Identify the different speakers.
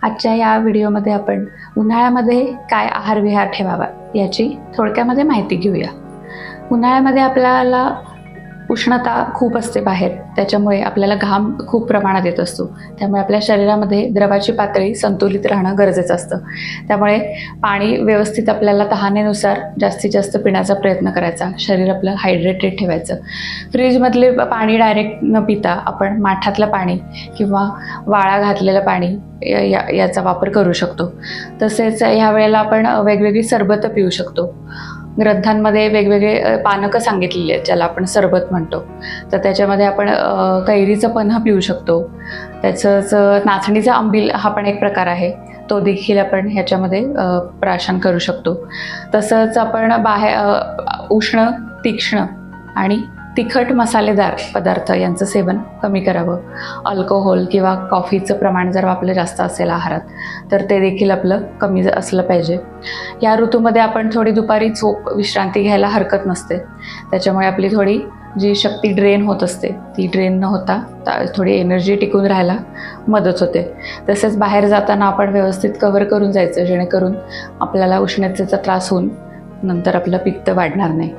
Speaker 1: आजच्या या व्हिडिओमध्ये आपण उन्हाळ्यामध्ये काय आहार विहार ठेवावा याची थोडक्यामध्ये माहिती घेऊया. उन्हाळ्यामध्ये आपल्याला उष्णता खूप असते बाहेर, त्याच्यामुळे आपल्याला घाम खूप प्रमाणात येत असतो. त्यामुळे आपल्या शरीरामध्ये द्रवाची पातळी संतुलित राहणं गरजेचं असतं. त्यामुळे पाणी व्यवस्थित आपल्याला तहानेनुसार जास्तीत जास्त पिण्याचा प्रयत्न करायचा. शरीर आपलं हायड्रेटेड ठेवायचं. फ्रीजमधले पाणी डायरेक्ट न पिता आपण माठातलं पाणी किंवा वाळा घातलेलं पाणी याचा वापर करू शकतो. तसेच ह्या वेळेला आपण वेगवेगळी सरबतं पिऊ शकतो. ग्रंथांमध्ये वेगवेगळे पानकं सांगितलेली आहेत, ज्याला आपण सरबत म्हणतो. तर त्याच्यामध्ये आपण कैरीचं पन्ह पिऊ शकतो. त्याचंच नाचणीचा आंबील हा पण एक प्रकार आहे, तो देखील आपण ह्याच्यामध्ये प्राशन करू शकतो. तसंच आपण उष्ण, तीक्ष्ण आणि तिखट मसालेदार पदार्थ यांचं सेवन कमी करावं. अल्कोहोल किंवा कॉफीचं प्रमाण जर आपलं जास्त असेल आहारात, तर ते देखील आपलं कमी असलं पाहिजे. या ऋतूमध्ये आपण थोडी दुपारी झोप विश्रांती घ्यायला हरकत नसते. त्याच्यामुळे आपली थोडी जी शक्ती ड्रेन होत असते ती ड्रेन न होता थोडी एनर्जी टिकून राहायला मदत होते. तसेच बाहेर जाताना आपण व्यवस्थित कव्हर करून जायचं, जेणेकरून आपल्याला उष्णतेचा त्रास होऊन नंतर आपलं पित्त वाढणार नाही.